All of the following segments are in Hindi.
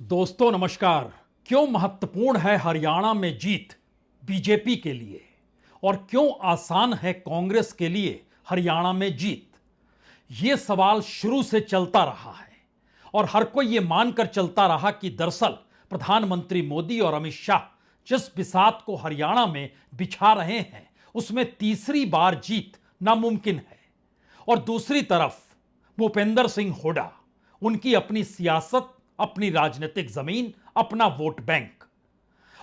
दोस्तों नमस्कार। क्यों महत्वपूर्ण है हरियाणा में जीत बीजेपी के लिए और क्यों आसान है कांग्रेस के लिए हरियाणा में जीत? ये सवाल शुरू से चलता रहा है और हर कोई ये मानकर चलता रहा कि दरअसल प्रधानमंत्री मोदी और अमित शाह जिस बिसात को हरियाणा में बिछा रहे हैं उसमें तीसरी बार जीत नामुमकिन है। और दूसरी तरफ भूपेंद्र सिंह हुड्डा, उनकी अपनी सियासत, अपनी राजनीतिक जमीन, अपना वोट बैंक।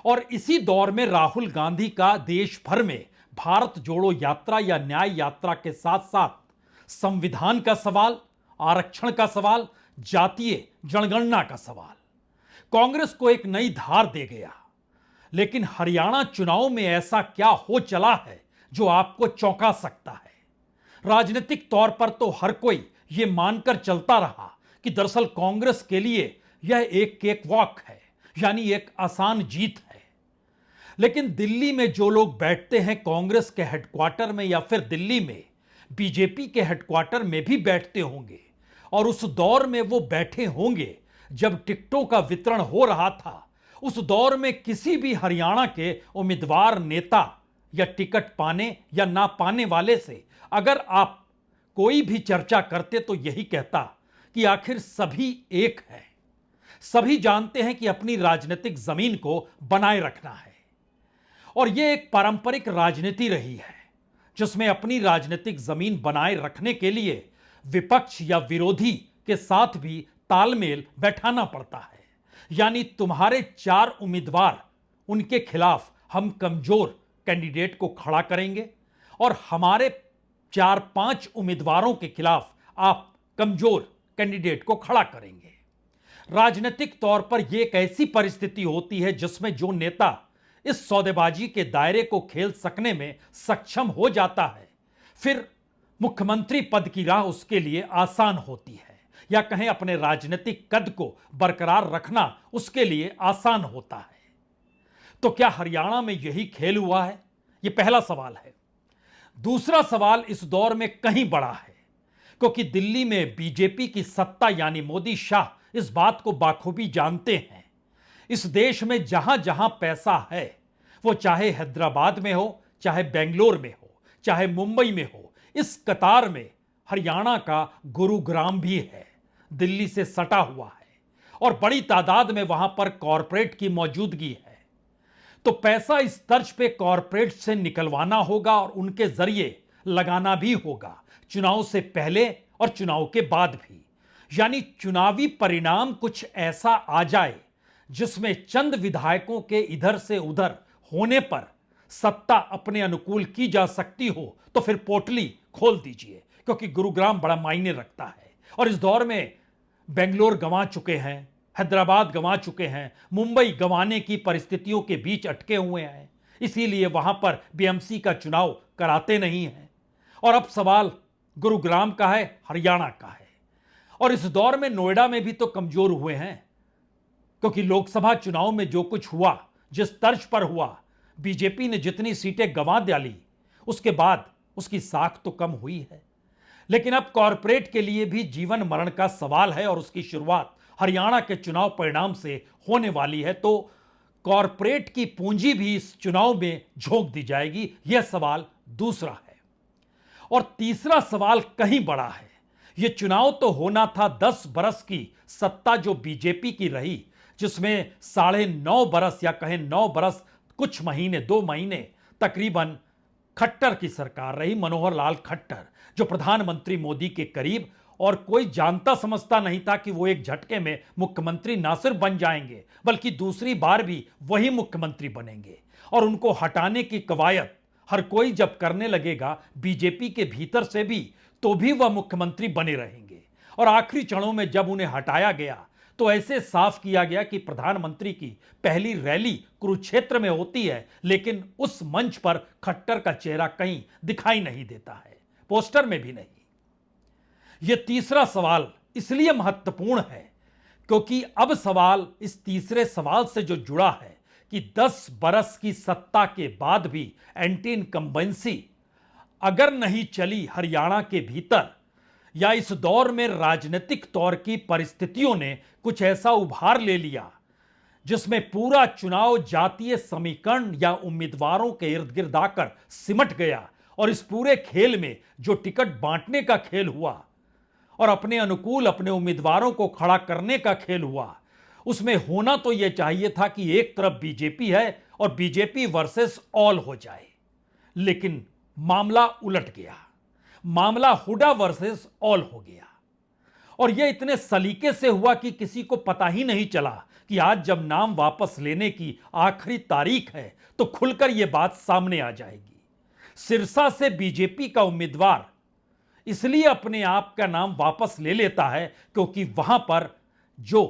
और इसी दौर में राहुल गांधी का देश भर में भारत जोड़ो यात्रा या न्याय यात्रा के साथ साथ संविधान का सवाल, आरक्षण का सवाल, जातीय जनगणना का सवाल कांग्रेस को एक नई धार दे गया। लेकिन हरियाणा चुनाव में ऐसा क्या हो चला है जो आपको चौंका सकता है? राजनीतिक तौर पर तो हर कोई यह मानकर चलता रहा कि दरअसल कांग्रेस के लिए यह एक केक वॉक है, यानी एक आसान जीत है। लेकिन दिल्ली में जो लोग बैठते हैं कांग्रेस के हेडक्वार्टर में या फिर दिल्ली में बीजेपी के हेडक्वार्टर में भी बैठते होंगे और उस दौर में वो बैठे होंगे जब टिकटों का वितरण हो रहा था। उस दौर में किसी भी हरियाणा के उम्मीदवार, नेता या टिकट पाने या ना पाने वाले से अगर आप कोई भी चर्चा करते तो यही कहता कि आखिर सभी एक हैं। सभी जानते हैं कि अपनी राजनीतिक जमीन को बनाए रखना है और यह एक पारंपरिक राजनीति रही है जिसमें अपनी राजनीतिक जमीन बनाए रखने के लिए विपक्ष या विरोधी के साथ भी तालमेल बैठाना पड़ता है। यानी तुम्हारे 4 उम्मीदवार, उनके खिलाफ हम कमजोर कैंडिडेट को खड़ा करेंगे और हमारे 4-5 उम्मीदवारों के खिलाफ आप कमजोर कैंडिडेट को खड़ा करेंगे। राजनीतिक तौर पर यह एक ऐसी परिस्थिति होती है जिसमें जो नेता इस सौदेबाजी के दायरे को खेल सकने में सक्षम हो जाता है, फिर मुख्यमंत्री पद की राह उसके लिए आसान होती है, या कहें अपने राजनीतिक कद को बरकरार रखना उसके लिए आसान होता है। तो क्या हरियाणा में यही खेल हुआ है? यह पहला सवाल है। दूसरा सवाल इस दौर में कहीं बड़ा है, क्योंकि दिल्ली में बीजेपी की सत्ता यानी मोदी शाह इस बात को बाखूबी जानते हैं। इस देश में जहां जहां पैसा है, वो चाहे हैदराबाद में हो, चाहे बेंगलोर में हो, चाहे मुंबई में हो, इस कतार में हरियाणा का गुरुग्राम भी है, दिल्ली से सटा हुआ है और बड़ी तादाद में वहां पर कॉरपोरेट की मौजूदगी है। तो पैसा इस तर्ज पे कॉरपोरेट से निकलवाना होगा और उनके जरिए लगाना भी होगा, चुनाव से पहले और चुनाव के बाद भी। यानी चुनावी परिणाम कुछ ऐसा आ जाए जिसमें चंद विधायकों के इधर से उधर होने पर सत्ता अपने अनुकूल की जा सकती हो तो फिर पोटली खोल दीजिए, क्योंकि गुरुग्राम बड़ा मायने रखता है। और इस दौर में बेंगलोर गंवा चुके हैं, हैदराबाद गंवा चुके हैं, मुंबई गंवाने की परिस्थितियों के बीच अटके हुए हैं, इसीलिए वहां पर बीएमसी का चुनाव कराते नहीं हैं। और अब सवाल गुरुग्राम का है, हरियाणा का है। और इस दौर में नोएडा में भी तो कमजोर हुए हैं, क्योंकि लोकसभा चुनाव में जो कुछ हुआ, जिस तर्ज पर हुआ, बीजेपी ने जितनी सीटें गंवा डाली उसके बाद उसकी साख तो कम हुई है। लेकिन अब कॉरपोरेट के लिए भी जीवन मरण का सवाल है और उसकी शुरुआत हरियाणा के चुनाव परिणाम से होने वाली है। तो कॉरपोरेट की पूंजी भी इस चुनाव में झोंक दी जाएगी, यह सवाल दूसरा है। और तीसरा सवाल कहीं बड़ा है। यह चुनाव तो होना था 10 बरस की सत्ता जो बीजेपी की रही, जिसमें 9.5 बरस या कहें 9 बरस कुछ महीने, 2 महीने तकरीबन खट्टर की सरकार रही, मनोहर लाल खट्टर, जो प्रधानमंत्री मोदी के करीब, और कोई जानता समझता नहीं था कि वो एक झटके में मुख्यमंत्री ना सिर्फ बन जाएंगे बल्कि दूसरी बार भी वही मुख्यमंत्री बनेंगे। और उनको हटाने की कवायद हर कोई जब करने लगेगा बीजेपी के भीतर से भी, तो भी वह मुख्यमंत्री बने रहेंगे। और आखिरी क्षणों में जब उन्हें हटाया गया तो ऐसे साफ किया गया कि प्रधानमंत्री की पहली रैली कुरुक्षेत्र में होती है, लेकिन उस मंच पर खट्टर का चेहरा कहीं दिखाई नहीं देता है, पोस्टर में भी नहीं। यह तीसरा सवाल इसलिए महत्वपूर्ण है क्योंकि अब सवाल इस तीसरे सवाल से जो जुड़ा है कि 10 बरस की सत्ता के बाद भी एंटी इनकम्बेंसी अगर नहीं चली हरियाणा के भीतर, या इस दौर में राजनीतिक तौर की परिस्थितियों ने कुछ ऐसा उभार ले लिया जिसमें पूरा चुनाव जातीय समीकरण या उम्मीदवारों के इर्द गिर्द आकर सिमट गया और इस पूरे खेल में जो टिकट बांटने का खेल हुआ और अपने अनुकूल अपने उम्मीदवारों को खड़ा करने का खेल हुआ, उसमें होना तो यह चाहिए था कि एक तरफ बीजेपी है और बीजेपी वर्सेस ऑल हो जाए, लेकिन मामला उलट गया। मामला हुडा वर्सेस ऑल हो गया और यह इतने सलीके से हुआ कि किसी को पता ही नहीं चला कि आज जब नाम वापस लेने की आखिरी तारीख है तो खुलकर यह बात सामने आ जाएगी। सिरसा से बीजेपी का उम्मीदवार इसलिए अपने आप का नाम वापस ले लेता है क्योंकि वहां पर जो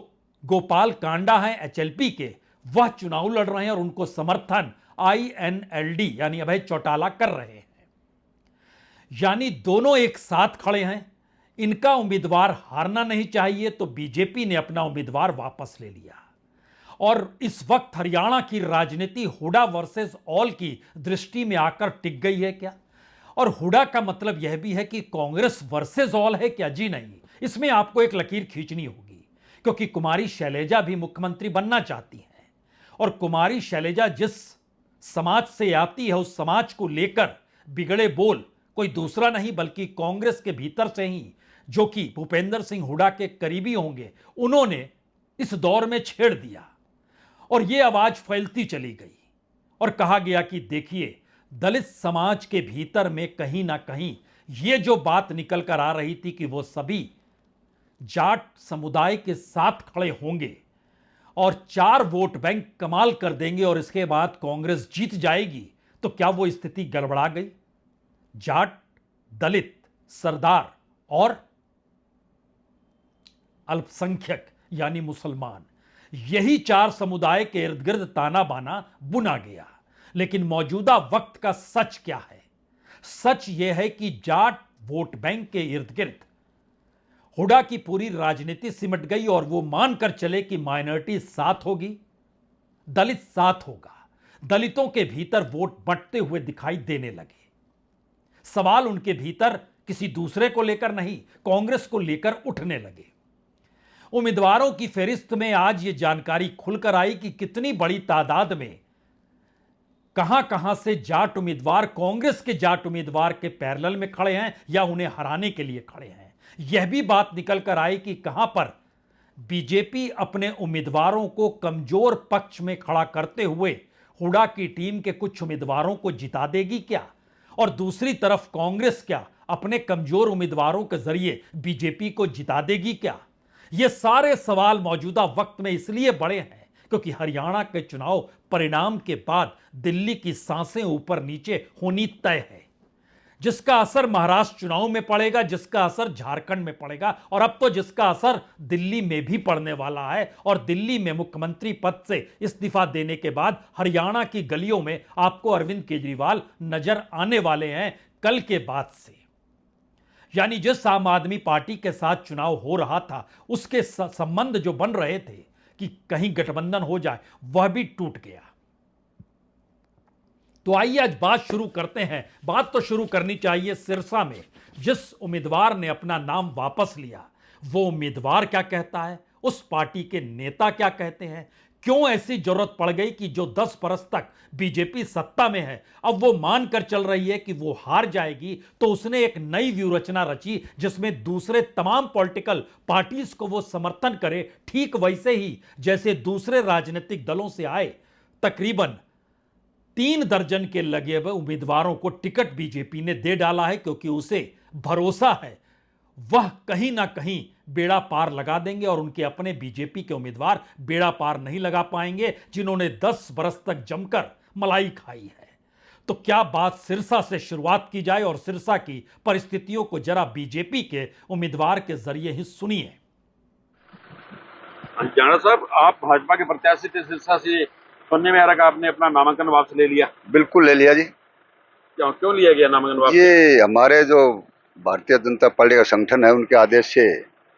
गोपाल कांडा हैं एचएलपी के, वह चुनाव लड़ रहे हैं और उनको समर्थन आईएनएलडी यानी अभय चौटाला कर रहे हैं। यानी दोनों एक साथ खड़े हैं। इनका उम्मीदवार हारना नहीं चाहिए तो बीजेपी ने अपना उम्मीदवार वापस ले लिया और इस वक्त हरियाणा की राजनीति हुडा वर्सेस ऑल की दृष्टि में आकर टिक गई है क्या? और हुडा का मतलब यह भी है कि कांग्रेस वर्सेस ऑल है क्या? जी नहीं, इसमें आपको एक लकीर खींचनी होगी क्योंकि कुमारी शैलजा भी मुख्यमंत्री बनना चाहती हैं और कुमारी शैलजा जिस समाज से आती है उस समाज को लेकर बिगड़े बोल कोई दूसरा नहीं बल्कि कांग्रेस के भीतर से ही, जो कि भूपेंद्र सिंह हुडा के करीबी होंगे, उन्होंने इस दौर में छेड़ दिया और यह आवाज फैलती चली गई और कहा गया कि देखिए, दलित समाज के भीतर में कहीं ना कहीं यह जो बात निकल कर आ रही थी कि वो सभी जाट समुदाय के साथ खड़े होंगे और 4 वोट बैंक कमाल कर देंगे और इसके बाद कांग्रेस जीत जाएगी, तो क्या वो स्थिति गड़बड़ा गई? जाट, दलित, सरदार और अल्पसंख्यक यानी मुसलमान, यही 4 समुदाय के इर्द गिर्द ताना बाना बुना गया। लेकिन मौजूदा वक्त का सच क्या है? सच यह है कि जाट वोट बैंक के इर्द गिर्द हुडा की पूरी राजनीति सिमट गई और वो मानकर चले कि माइनॉरिटी साथ होगी, दलित साथ होगा। दलितों के भीतर वोट बंटते हुए दिखाई देने लगे। सवाल उनके भीतर किसी दूसरे को लेकर नहीं, कांग्रेस को लेकर उठने लगे। उम्मीदवारों की फेरिस्त में आज यह जानकारी खुलकर आई कि कितनी बड़ी तादाद में कहां कहां से जाट उम्मीदवार कांग्रेस के जाट उम्मीदवार के पैरेलल में खड़े हैं या उन्हें हराने के लिए खड़े हैं। यह भी बात निकल कर आई कि कहां पर बीजेपी अपने उम्मीदवारों को कमजोर पक्ष में खड़ा करते हुए हुडा की टीम के कुछ उम्मीदवारों को जिता देगी क्या, और दूसरी तरफ कांग्रेस क्या अपने कमजोर उम्मीदवारों के जरिए बीजेपी को जिता देगी क्या? ये सारे सवाल मौजूदा वक्त में इसलिए बड़े हैं क्योंकि हरियाणा के चुनाव परिणाम के बाद दिल्ली की सांसें ऊपर नीचे होनी तय है, जिसका असर महाराष्ट्र चुनाव में पड़ेगा, जिसका असर झारखंड में पड़ेगा और अब तो जिसका असर दिल्ली में भी पड़ने वाला है। और दिल्ली में मुख्यमंत्री पद से इस्तीफा देने के बाद हरियाणा की गलियों में आपको अरविंद केजरीवाल नजर आने वाले हैं कल के बाद से। यानी जिस आम आदमी पार्टी के साथ चुनाव हो रहा था उसके संबंध जो बन रहे थे कि कहीं गठबंधन हो जाए, वह भी टूट गया। तो आइए आज बात शुरू करते हैं। बात तो शुरू करनी चाहिए सिरसा में। जिस उम्मीदवार ने अपना नाम वापस लिया, वो उम्मीदवार क्या कहता है, उस पार्टी के नेता क्या कहते हैं, क्यों ऐसी जरूरत पड़ गई कि जो 10 बरस तक बीजेपी सत्ता में है अब वो मानकर चल रही है कि वो हार जाएगी, तो उसने एक नई व्यूह रचना रची जिसमें दूसरे तमाम पॉलिटिकल पार्टीज को वो समर्थन करे, ठीक वैसे ही जैसे दूसरे राजनीतिक दलों से आए तकरीबन 3 दर्जन के लगे हुए उम्मीदवारों को टिकट बीजेपी ने दे डाला है, क्योंकि उसे भरोसा है वह कहीं ना कहीं बेड़ा पार लगा देंगे और उनके अपने बीजेपी के उम्मीदवार बेड़ा पार नहीं लगा पाएंगे, जिन्होंने 10 बरस तक जमकर मलाई खाई है। तो क्या बात सिरसा से शुरुआत की जाए और सिरसा की परिस्थितियों को जरा बीजेपी के उम्मीदवार के जरिए ही सुनिए। जाना साहब, आप भाजपा के प्रत्याशी थे सिरसा से, सुनने में आ रहा कि आपने अपना नामांकन वापस ले लिया। बिल्कुल ले लिया जी। क्यों लिया गया नामांकन वापस? ये हमारे जो भारतीय जनता पार्टी का संगठन है उनके आदेश से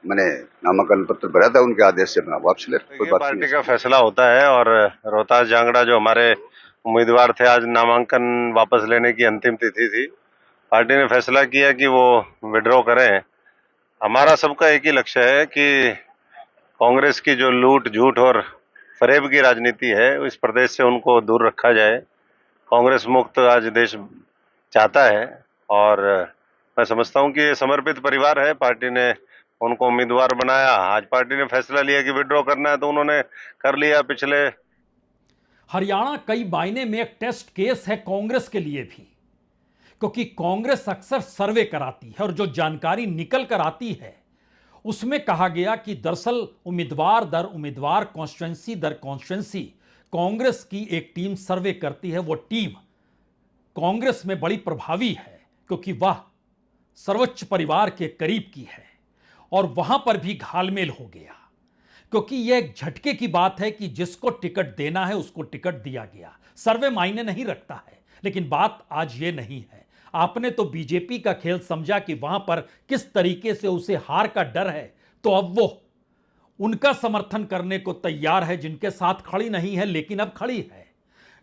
मैंने नामांकन पत्र भरा था, उनके आदेश से मैं वापस ले। कोई पार्टी का फैसला होता है और रोहतास जांगड़ा जो हमारे उम्मीदवार थे, आज नामांकन वापस लेने की अंतिम तिथि थी। पार्टी ने फैसला किया कि वो विड्रॉ करें हमारा सबका एक ही लक्ष्य है कि कांग्रेस की जो लूट झूठ और फरेब की राजनीति है इस प्रदेश से उनको दूर रखा जाए। कांग्रेस मुक्त आज देश चाहता है और मैं समझता हूं कि ये समर्पित परिवार है। पार्टी ने उनको उम्मीदवार बनाया, आज पार्टी ने फैसला लिया कि विड्रॉ करना है तो उन्होंने कर लिया। पिछले हरियाणा कई मायने में एक टेस्ट केस है कांग्रेस के लिए भी, क्योंकि कांग्रेस अक्सर सर्वे कराती है और जो जानकारी निकल कर आती है उसमें कहा गया कि दरअसल उम्मीदवार दर उम्मीदवार, कॉन्स्टिट्यूंसी दर कॉन्स्टिट्यूंसी कांग्रेस की एक टीम सर्वे करती है। वो टीम कांग्रेस में बड़ी प्रभावी है क्योंकि वह सर्वोच्च परिवार के करीब की है और वहां पर भी घालमेल हो गया, क्योंकि यह एक झटके की बात है कि जिसको टिकट देना है उसको टिकट दिया गया। सर्वे मायने नहीं रखता है, लेकिन बात आज ये नहीं है। आपने तो बीजेपी का खेल समझा कि वहां पर किस तरीके से उसे हार का डर है, तो अब वो उनका समर्थन करने को तैयार है जिनके साथ खड़ी नहीं है लेकिन अब खड़ी है।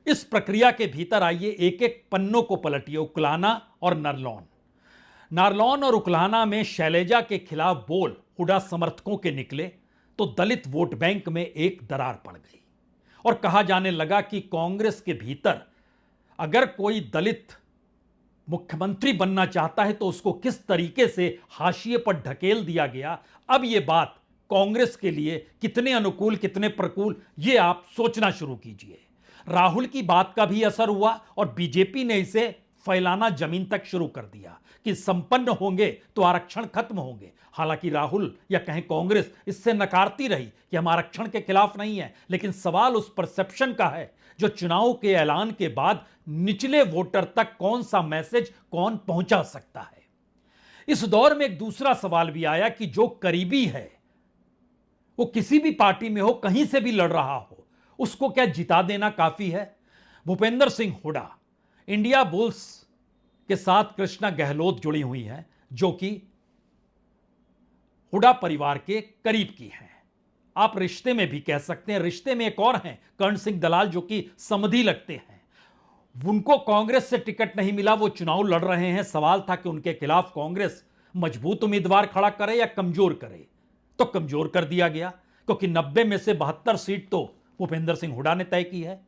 इस प्रक्रिया के भीतर आइए एक एक पन्नों को पलटिए। उकलाना और नारलौन, नारलौन और उकलाना में शैलेजा के खिलाफ बोल हुड्डा समर्थकों के निकले तो दलित वोट बैंक में एक दरार पड़ गई और कहा जाने लगा कि कांग्रेस के भीतर अगर कोई दलित मुख्यमंत्री बनना चाहता है तो उसको किस तरीके से हाशिए पर ढकेल दिया गया। अब यह बात कांग्रेस के लिए कितने अनुकूल कितने प्रतिकूल ये आप सोचना शुरू कीजिए। राहुल की बात का भी असर हुआ और बीजेपी ने इसे फैलाना जमीन तक शुरू कर दिया कि संपन्न होंगे तो आरक्षण खत्म होंगे। हालांकि राहुल या कहें कांग्रेस इससे नकारती रही कि हम आरक्षण के खिलाफ नहीं है, लेकिन सवाल उस परसेप्शन का है जो चुनाव के ऐलान के बाद निचले वोटर तक कौन सा मैसेज कौन पहुंचा सकता है। इस दौर में एक दूसरा सवाल भी आया कि जो करीबी है वो किसी भी पार्टी में हो, कहीं से भी लड़ रहा हो, उसको क्या जिता देना काफी है। भूपेंद्र सिंह हुड्डा इंडिया बुल्स के साथ कृष्णा गहलोत जुड़ी हुई हैं जो कि हुड्डा परिवार के करीब की हैं। आप रिश्ते में भी कह सकते हैं। रिश्ते में एक और हैं कर्ण सिंह दलाल जो कि समधी लगते हैं। उनको कांग्रेस से टिकट नहीं मिला, वो चुनाव लड़ रहे हैं। सवाल था कि उनके खिलाफ कांग्रेस मजबूत उम्मीदवार खड़ा करे या कमजोर करे, तो कमजोर कर दिया गया क्योंकि 90 में से 72 सीट तो भूपेंद्र सिंह हुड्डा ने तय की है।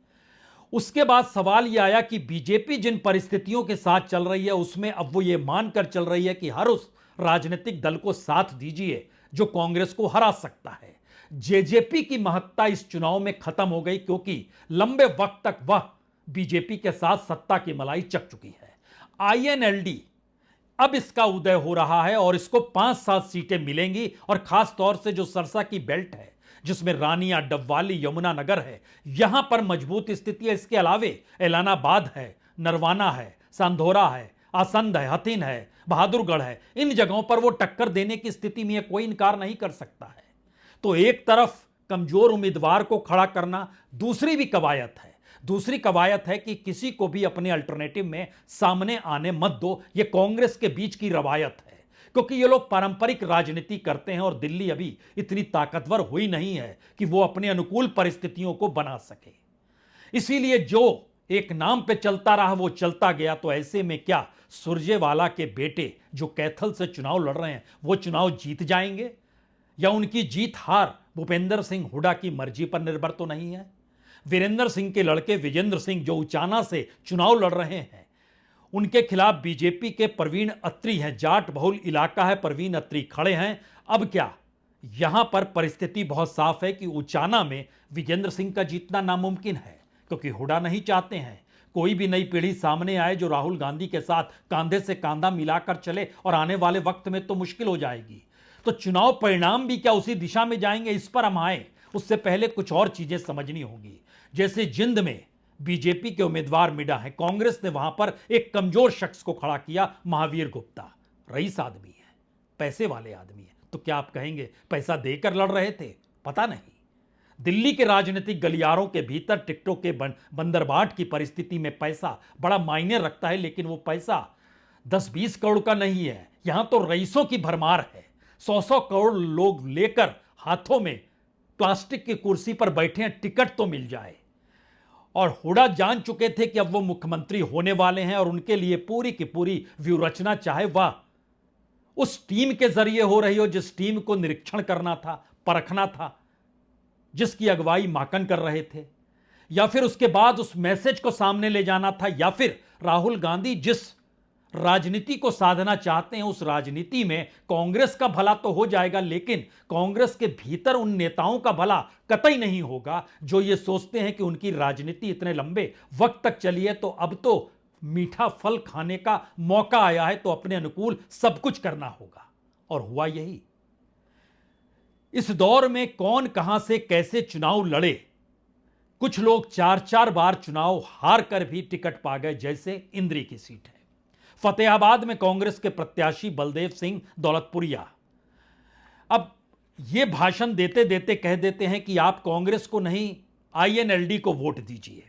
उसके बाद सवाल यह आया कि बीजेपी जिन परिस्थितियों के साथ चल रही है उसमें अब वो ये मानकर चल रही है कि हर उस राजनीतिक दल को साथ दीजिए जो कांग्रेस को हरा सकता है। जेजेपी की महत्ता इस चुनाव में खत्म हो गई क्योंकि लंबे वक्त तक वह बीजेपी के साथ सत्ता की मलाई चख चुकी है। आईएनएलडी अब इसका उदय हो रहा है और इसको 5-7 सीटें मिलेंगी और खास तौर से जो सरसा की बेल्ट है जिसमें रानिया, डबवाली, यमुनानगर है, यहां पर मजबूत स्थिति है। इसके अलावे एलानाबाद है, नरवाना है, सांधोरा है, आसंद है, हथिन है, बहादुरगढ़ है। इन जगहों पर वो टक्कर देने की स्थिति में कोई इनकार नहीं कर सकता है। तो एक तरफ कमजोर उम्मीदवार को खड़ा करना, दूसरी भी कवायद है। दूसरी कवायद है कि किसी को भी अपने अल्टरनेटिव में सामने आने मत दो। ये कांग्रेस के बीच की रवायत है क्योंकि ये लोग पारंपरिक राजनीति करते हैं और दिल्ली अभी इतनी ताकतवर हुई नहीं है कि वो अपने अनुकूल परिस्थितियों को बना सके। इसीलिए जो एक नाम पे चलता रहा वो चलता गया। तो ऐसे में क्या सुरजेवाला के बेटे जो कैथल से चुनाव लड़ रहे हैं वो चुनाव जीत जाएंगे या उनकी जीत हार भूपेंद्र सिंह हुड्डा की मर्जी पर निर्भर तो नहीं है। वीरेंद्र सिंह के लड़के विजेंद्र सिंह जो उचाना से चुनाव लड़ रहे हैं उनके खिलाफ बीजेपी के परवीन अत्री हैं। जाट बहुल इलाका है, परवीन अत्री खड़े हैं। अब क्या यहां पर परिस्थिति बहुत साफ है कि उचाना में विजेंद्र सिंह का जीतना नामुमकिन है क्योंकि हुड्डा नहीं चाहते हैं कोई भी नई पीढ़ी सामने आए जो राहुल गांधी के साथ कांधे से कांधा मिलाकर चले और आने वाले वक्त में तो मुश्किल हो जाएगी। तो चुनाव परिणाम भी क्या उसी दिशा में जाएंगे, इस पर हम आए उससे पहले कुछ और चीजें समझनी होगी। जैसे जिंद में बीजेपी के उम्मीदवार मिडा है, कांग्रेस ने वहां पर एक कमजोर शख्स को खड़ा किया, महावीर गुप्ता। रईस आदमी है, पैसे वाले आदमी है, तो क्या आप कहेंगे पैसा देकर लड़ रहे थे? पता नहीं। दिल्ली के राजनीतिक गलियारों के भीतर टिकटों के बंदरबाट की परिस्थिति में पैसा बड़ा मायने रखता है, लेकिन वो पैसा 10-20 करोड़ का नहीं है। यहां तो रईसों की भरमार है। 100-100 करोड़ लोग लेकर हाथों में प्लास्टिक की कुर्सी पर बैठे हैं, टिकट तो मिल जाए। और हुड्डा जान चुके थे कि अब वो मुख्यमंत्री होने वाले हैं और उनके लिए पूरी की पूरी व्यूह रचना चाहे वह उस टीम के जरिए हो रही हो जिस टीम को निरीक्षण करना था, परखना था, जिसकी अगुवाई माकन कर रहे थे, या फिर उसके बाद उस मैसेज को सामने ले जाना था, या फिर राहुल गांधी जिस राजनीति को साधना चाहते हैं उस राजनीति में कांग्रेस का भला तो हो जाएगा, लेकिन कांग्रेस के भीतर उन नेताओं का भला कतई नहीं होगा जो ये सोचते हैं कि उनकी राजनीति इतने लंबे वक्त तक चली है तो अब तो मीठा फल खाने का मौका आया है तो अपने अनुकूल सब कुछ करना होगा। और हुआ यही। इस दौर में कौन कहां से कैसे चुनाव लड़े, कुछ लोग 4-4 बार चुनाव हार कर भी टिकट पा गए, जैसे इंद्री की सीट है। फतेहाबाद में कांग्रेस के प्रत्याशी बलदेव सिंह दौलतपुरिया अब यह भाषण देते देते कह देते हैं कि आप कांग्रेस को नहीं आईएनएलडी को वोट दीजिए।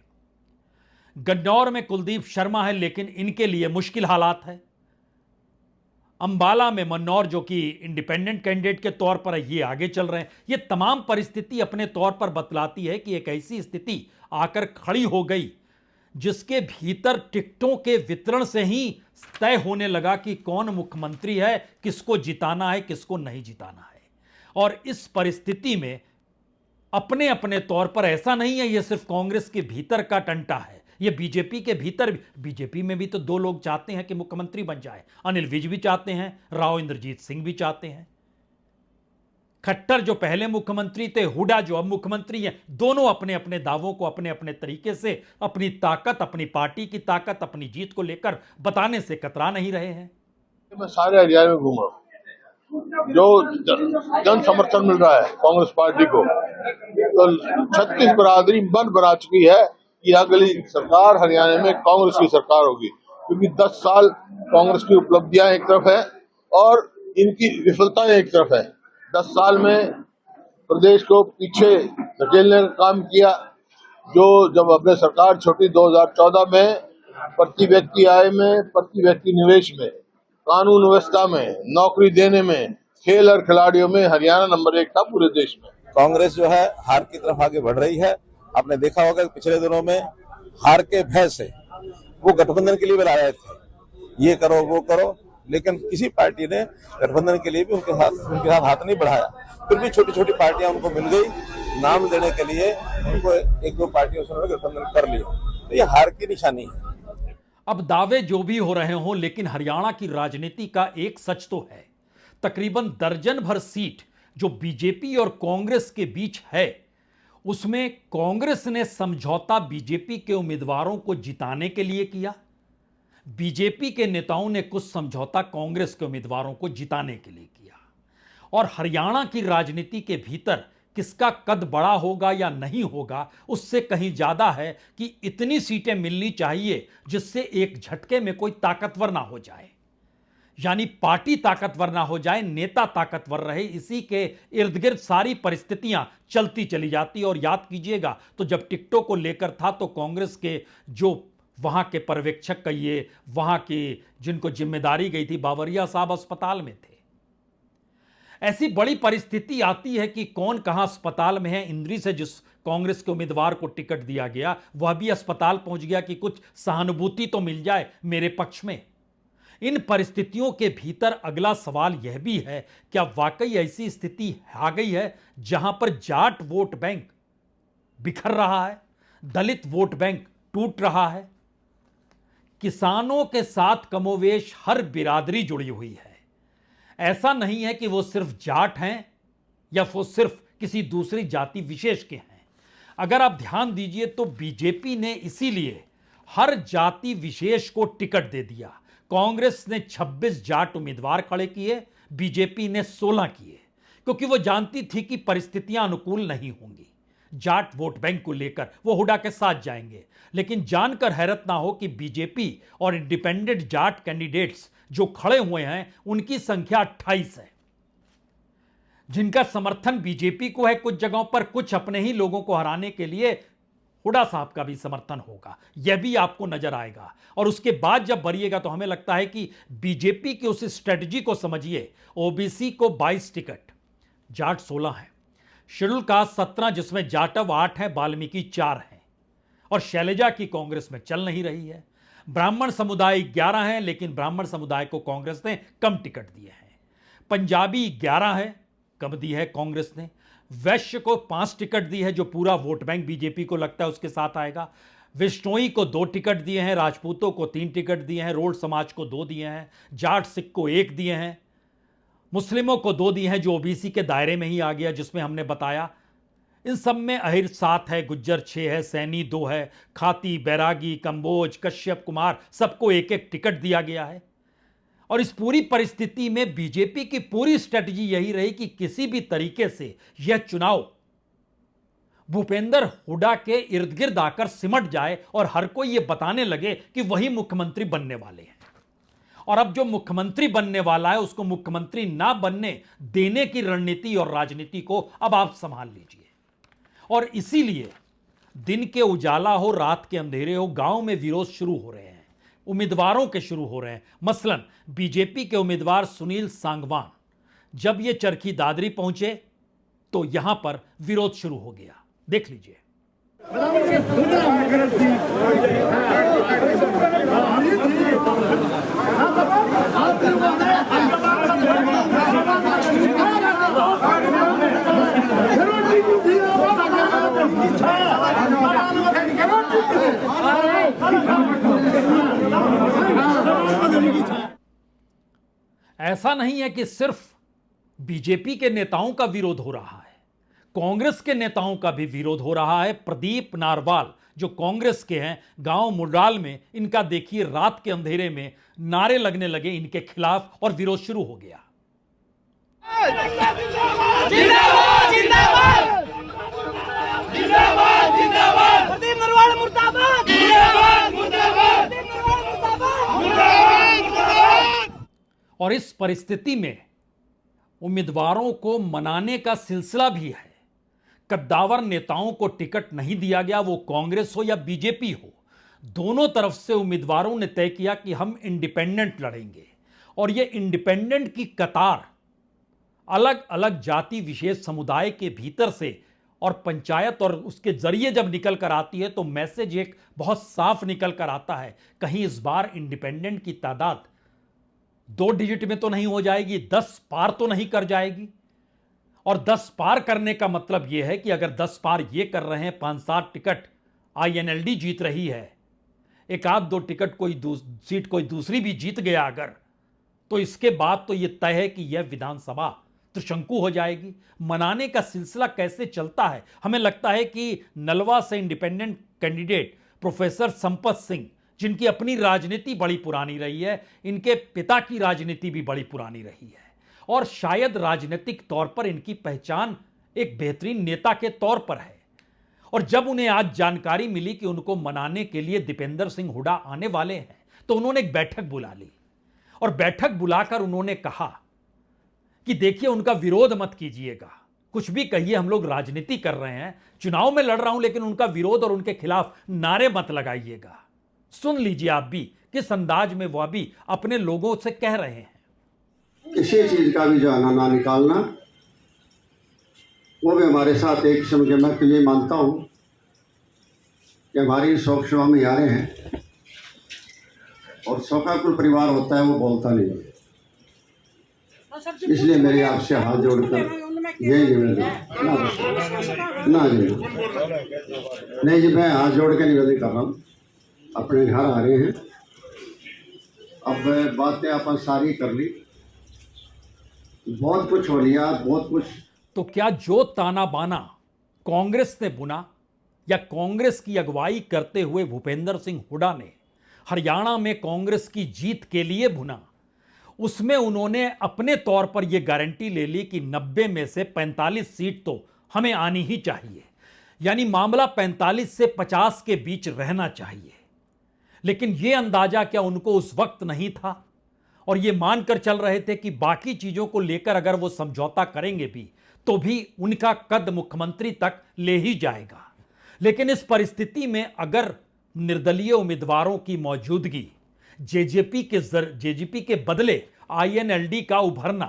गन्नौर में कुलदीप शर्मा है, लेकिन इनके लिए मुश्किल हालात है। अंबाला में मन्नौर जो कि इंडिपेंडेंट कैंडिडेट के तौर पर है, ये आगे चल रहे हैं। ये तमाम परिस्थिति अपने तौर पर बतलाती है कि एक ऐसी स्थिति आकर खड़ी हो गई जिसके भीतर टिकटों के वितरण से ही तय होने लगा कि कौन मुख्यमंत्री है, किसको जिताना है, किसको नहीं जिताना है। और इस परिस्थिति में अपने अपने तौर पर ऐसा नहीं है ये सिर्फ कांग्रेस के भीतर का टंटा है, ये बीजेपी के भीतर भी, बीजेपी में भी तो 2 लोग चाहते हैं कि मुख्यमंत्री बन जाए। अनिल विज भी चाहते हैं, राव इंद्रजीत सिंह भी चाहते हैं। खट्टर जो पहले मुख्यमंत्री थे, हुड्डा जो अब मुख्यमंत्री हैं, दोनों अपने अपने दावों को अपने अपने तरीके से अपनी ताकत, अपनी पार्टी की ताकत, अपनी जीत को लेकर बताने से कतरा नहीं रहे हैं। मैं सारे हरियाणा में घूमा, जो जन समर्थन मिल रहा है कांग्रेस पार्टी को, तो 36 बिरादरी मन बना चुकी है कि अगली सरकार हरियाणा में कांग्रेस की सरकार होगी, क्योंकि 10 साल कांग्रेस की उपलब्धियां एक तरफ है और इनकी विफलताएं एक तरफ है। 10 साल में प्रदेश को पीछे धकेलने का काम किया। जो जब अपने सरकार छोटी 2014 में प्रति व्यक्ति आय में, प्रति व्यक्ति निवेश में, कानून व्यवस्था में, नौकरी देने में, खेल और खिलाड़ियों में हरियाणा नंबर 1 था पूरे देश में। कांग्रेस जो है हार की तरफ आगे बढ़ रही है। आपने देखा होगा पिछले दिनों में हार के भय से वो गठबंधन के लिए बुला रहे थे, ये करो वो करो, लेकिन किसी पार्टी ने गठबंधन के लिए भी उनके साथ हाथ नहीं बढ़ाया। फिर भी छोटी छोटी पार्टियां उनको मिल गई, नाम देने के लिए उनको 1-2 पार्टियों से उन्होंने गठबंधन कर लिया, तो ये हार की निशानी है। अब दावे जो भी हो रहे हों, लेकिन हरियाणा की राजनीति का एक सच तो है, तकरीबन दर्जन भर सीट जो बीजेपी और कांग्रेस के बीच है, उसमें कांग्रेस ने समझौता बीजेपी के उम्मीदवारों को जिताने के लिए किया, बीजेपी के नेताओं ने कुछ समझौता कांग्रेस के उम्मीदवारों को जिताने के लिए किया। और हरियाणा की राजनीति के भीतर किसका कद बड़ा होगा या नहीं होगा, उससे कहीं ज्यादा है कि इतनी सीटें मिलनी चाहिए जिससे एक झटके में कोई ताकतवर ना हो जाए, यानी पार्टी ताकतवर ना हो जाए, नेता ताकतवर रहे। इसी के इर्द गिर्द सारी परिस्थितियां चलती चली जाती। और याद कीजिएगा तो जब टिकटों को लेकर था तो कांग्रेस के जो वहां के पर्यवेक्षक कहिए, वहां की जिनको जिम्मेदारी गई थी, बावरिया साहब अस्पताल में थे। ऐसी बड़ी परिस्थिति आती है कि कौन कहां अस्पताल में है। इंद्री से जिस कांग्रेस के उम्मीदवार को टिकट दिया गया वह भी अस्पताल पहुंच गया कि कुछ सहानुभूति तो मिल जाए मेरे पक्ष में। इन परिस्थितियों के भीतर अगला सवाल यह भी है, क्या वाकई ऐसी स्थिति आ गई है जहां पर जाट वोट बैंक बिखर रहा है, दलित वोट बैंक टूट रहा है? किसानों के साथ कमोवेश हर बिरादरी जुड़ी हुई है। ऐसा नहीं है कि वो सिर्फ जाट हैं या वो सिर्फ किसी दूसरी जाति विशेष के हैं। अगर आप ध्यान दीजिए तो बीजेपी ने इसीलिए हर जाति विशेष को टिकट दे दिया। कांग्रेस ने 26 जाट उम्मीदवार खड़े किए, बीजेपी ने 16 किए, क्योंकि वो जानती थी कि परिस्थितियां अनुकूल नहीं होंगी। जाट वोट बैंक को लेकर वो हुड्डा के साथ जाएंगे, लेकिन जानकर हैरत ना हो कि बीजेपी और इंडिपेंडेंट जाट कैंडिडेट्स जो खड़े हुए हैं उनकी संख्या 28 है, जिनका समर्थन बीजेपी को है कुछ जगहों पर, कुछ अपने ही लोगों को हराने के लिए हुड्डा साहब का भी समर्थन होगा, यह भी आपको नजर आएगा। और उसके बाद जब बढ़िएगा तो हमें लगता है कि बीजेपी की उस स्ट्रेटजी को समझिए। ओबीसी को 22 टिकट, जाट 16 है, शेड्यूल कास्ट 17 जिसमें जाटव 8 है, वाल्मीकि 4 है, और शैलजा की कांग्रेस में चल नहीं रही है। ब्राह्मण समुदाय 11 है, लेकिन ब्राह्मण समुदाय को कांग्रेस ने कम टिकट दिए हैं। पंजाबी 11 है, कब दी है कांग्रेस ने। वैश्य को 5 टिकट दी है, जो पूरा वोट बैंक बीजेपी को लगता है उसके साथ आएगा। विश्नोई को 2 टिकट दिए हैं, राजपूतों को 3 टिकट दिए हैं, रोड समाज को 2 दिए हैं, जाट सिख को 1 दिए हैं, मुस्लिमों को 2 दिए हैं, जो ओबीसी के दायरे में ही आ गया, जिसमें हमने बताया। इन सब में अहिर 7 है, गुज्जर 6 है, सैनी 2 है, खाती, बैरागी, कंबोज, कश्यप कुमार, सबको 1-1 टिकट दिया गया है। और इस पूरी परिस्थिति में बीजेपी की पूरी स्ट्रेटजी यही रही कि किसी भी तरीके से यह चुनाव भूपेंद्र हुड्डा के इर्द गिर्द आकर सिमट जाए और हर कोई यह बताने लगे कि वही मुख्यमंत्री बनने वाले हैं। और अब जो मुख्यमंत्री बनने वाला है उसको मुख्यमंत्री ना बनने देने की रणनीति और राजनीति को अब आप संभाल लीजिए। और इसीलिए दिन के उजाला हो, रात के अंधेरे हो, गांव में विरोध शुरू हो रहे हैं, उम्मीदवारों के शुरू हो रहे हैं। मसलन बीजेपी के उम्मीदवार सुनील सांगवान जब ये चरखी दादरी पहुंचे तो यहां पर विरोध शुरू हो गया। देख लीजिए। ऐसा नहीं है कि सिर्फ बीजेपी के नेताओं का विरोध हो रहा है, कांग्रेस के नेताओं का भी विरोध हो रहा है। प्रदीप नारवाल जो कांग्रेस के हैं, गांव मुंडाल में इनका देखिए रात के अंधेरे में नारे लगने लगे इनके खिलाफ और विरोध शुरू हो गया। जिंदाबाद जिंदाबाद जिंदाबाद जिंदाबाद प्रदीप नरवाल मुर्दाबाद जिंदाबाद मुर्दाबाद प्रदीप नरवाल मुर्दाबाद मुर्दाबाद। और इस परिस्थिति में उम्मीदवारों को मनाने का सिलसिला भी है। कद्दावर नेताओं को टिकट नहीं दिया गया, वो कांग्रेस हो या बीजेपी हो, दोनों तरफ से उम्मीदवारों ने तय किया कि हम इंडिपेंडेंट लड़ेंगे। और ये इंडिपेंडेंट की कतार अलग अलग जाति विशेष समुदाय के भीतर से और पंचायत और उसके जरिए जब निकल कर आती है तो मैसेज एक बहुत साफ निकल कर आता है। कहीं इस बार इंडिपेंडेंट की तादाद 2 डिजिट में तो नहीं हो जाएगी, 10 पार तो नहीं कर जाएगी। और 10 पार करने का मतलब यह है कि अगर 10 पार ये कर रहे हैं, 5-7 टिकट आईएनएलडी जीत रही है, 1-2 टिकट कोई सीट कोई दूसरी भी जीत गया अगर, तो इसके बाद तो यह तय है कि यह विधानसभा त्रिशंकु हो जाएगी। मनाने का सिलसिला कैसे चलता है, हमें लगता है कि नलवा से independent candidate professor Sampat Singh, जिनकी अपनी राजनीति बड़ी पुरानी रही है, इनके पिता की राजनीति भी बड़ी पुरानी रही है और शायद राजनीतिक तौर पर इनकी पहचान एक बेहतरीन नेता के तौर पर है। और जब उन्हें आज जानकारी मिली कि उनको मनाने के लिए दीपेंद्र सिंह हुड्डा आने वाले हैं तो उन्होंने एक बैठक बुला ली और बैठक बुलाकर उन्होंने कहा कि देखिए, उनका विरोध मत कीजिएगा, कुछ भी कहिए, हम लोग राजनीति कर रहे हैं, चुनाव में लड़ रहा हूं, लेकिन उनका विरोध और उनके खिलाफ नारे मत लगाइएगा। सुन लीजिए आप भी किस अंदाज में वह भी अपने लोगों से कह रहे हैं। किसी चीज का भी जो आना ना निकालना, वो भी हमारे साथ एक किस्म के, मैं तो ये मानता हूँ कि हमारी शौक शवा में यारें हैं और शौका कुल परिवार होता है, वो बोलता नहीं है। इसलिए मेरे आपसे हाथ जोड़कर यही निवेदन ना जी, नहीं जी, मैं हाथ जोड़ के निवेदन कर रहा हूँ, अपने घर आ रहे हैं। अब बातें अपन सारी कर ली, बहुत कुछ हो लिया, बहुत कुछ। तो क्या जो ताना बाना कांग्रेस ने बुना या कांग्रेस की अगुवाई करते हुए भूपेंद्र सिंह हुड्डा ने हरियाणा में कांग्रेस की जीत के लिए बुना, उसमें उन्होंने अपने तौर पर यह गारंटी ले ली कि 90 में से 45 सीट तो हमें आनी ही चाहिए, यानी मामला 45 से 50 के बीच रहना चाहिए। लेकिन यह अंदाजा क्या उनको उस वक्त नहीं था? और ये मानकर चल रहे थे कि बाकी चीजों को लेकर अगर वो समझौता करेंगे भी तो भी उनका कद मुख्यमंत्री तक ले ही जाएगा। लेकिन इस परिस्थिति में अगर निर्दलीय उम्मीदवारों की मौजूदगी, जेजेपी के बदले आईएनएलडी का उभरना,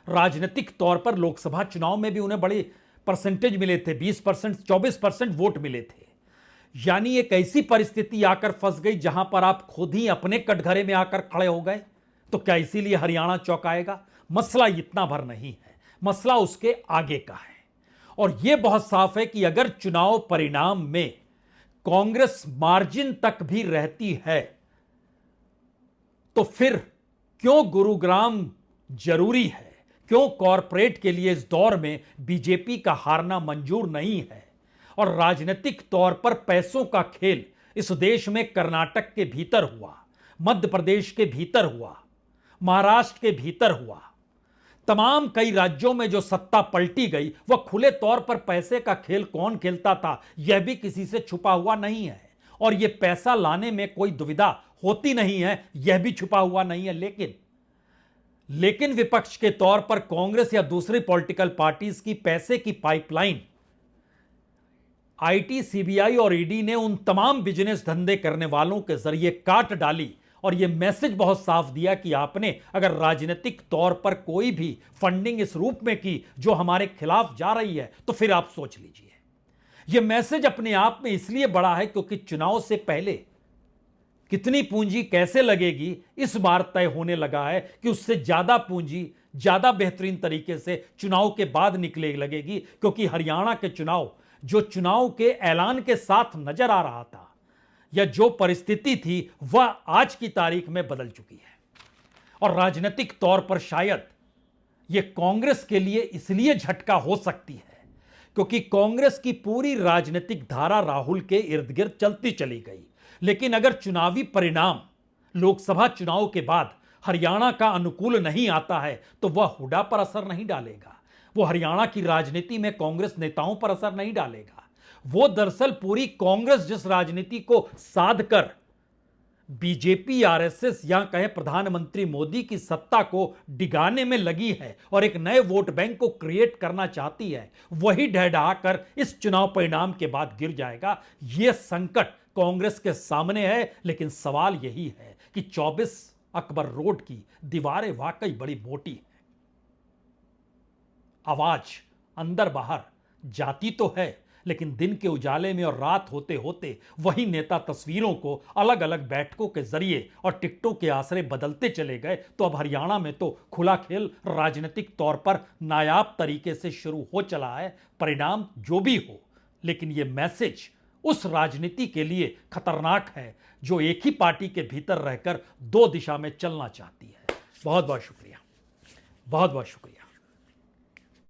राजनीतिक तौर पर लोकसभा चुनाव में भी उन्हें बड़े परसेंटेज मिले थे, 20%, 24% वोट मिले थे। यानी एक ऐसी परिस्थिति आकर फंस गई जहां पर आप खुद ही अपने कटघरे में आकर खड़े हो गए। तो क्या इसीलिए हरियाणा चौंकाएगा? मसला इतना भर नहीं है, मसला उसके आगे का है। और यह बहुत साफ है कि अगर चुनाव परिणाम में कांग्रेस मार्जिन तक भी रहती है तो फिर क्यों गुरुग्राम जरूरी है, क्यों कॉरपोरेट के लिए इस दौर में बीजेपी का हारना मंजूर नहीं है। और राजनीतिक तौर पर पैसों का खेल इस देश में कर्नाटक के भीतर हुआ, मध्य प्रदेश के भीतर हुआ, महाराष्ट्र के भीतर हुआ। तमाम कई राज्यों में जो सत्ता पलटी गई वह खुले तौर पर पैसे का खेल कौन खेलता था यह भी किसी से छुपा हुआ नहीं है। और यह पैसा लाने में कोई दुविधा होती नहीं है, यह भी छुपा हुआ नहीं है। लेकिन विपक्ष के तौर पर कांग्रेस या दूसरी पॉलिटिकल पार्टीज की पैसे की पाइपलाइन आईटी, सीबीआई और ईडी ने उन तमाम बिजनेस धंधे करने वालों के जरिए काट डाली। और यह मैसेज बहुत साफ दिया कि आपने अगर राजनीतिक तौर पर कोई भी फंडिंग इस रूप में की जो हमारे खिलाफ जा रही है तो फिर आप सोच लीजिए। यह मैसेज अपने आप में इसलिए बड़ा है क्योंकि चुनाव से पहले कितनी पूंजी कैसे लगेगी इस बार तय होने लगा है कि उससे ज्यादा पूंजी ज्यादा बेहतरीन तरीके से चुनाव के बाद निकले लगेगी। क्योंकि हरियाणा के चुनाव जो चुनाव के ऐलान के साथ नजर आ रहा था या जो परिस्थिति थी वह आज की तारीख में बदल चुकी है। और राजनीतिक तौर पर शायद यह कांग्रेस के लिए इसलिए झटका हो सकती है क्योंकि कांग्रेस की पूरी राजनीतिक धारा राहुल के इर्द गिर्द चलती चली गई। लेकिन अगर चुनावी परिणाम लोकसभा चुनाव के बाद हरियाणा का अनुकूल नहीं आता है तो वह हुड्डा पर असर नहीं डालेगा, वो हरियाणा की राजनीति में कांग्रेस नेताओं पर असर नहीं डालेगा। वो दरअसल पूरी कांग्रेस जिस राजनीति को साध कर बीजेपी, आरएसएस या कहें प्रधानमंत्री मोदी की सत्ता को डिगाने में लगी है और एक नए वोट बैंक को क्रिएट करना चाहती है, वही ढहढहा इस चुनाव परिणाम के बाद गिर जाएगा। यह संकट कांग्रेस के सामने है। लेकिन सवाल यही है कि 24 अकबर रोड की दीवारें वाकई बड़ी मोटी हैं, आवाज अंदर बाहर जाती तो है लेकिन दिन के उजाले में और रात होते होते वही नेता तस्वीरों को अलग अलग बैठकों के जरिए और टिकटों के आसरे बदलते चले गए। तो अब हरियाणा में तो खुला खेल राजनीतिक तौर पर नायाब तरीके से शुरू हो चला है। परिणाम जो भी हो, लेकिन यह मैसेज उस राजनीति के लिए खतरनाक है जो एक ही पार्टी के भीतर रहकर दो दिशा में चलना चाहती है। बहुत बहुत शुक्रिया, बहुत बहुत शुक्रिया।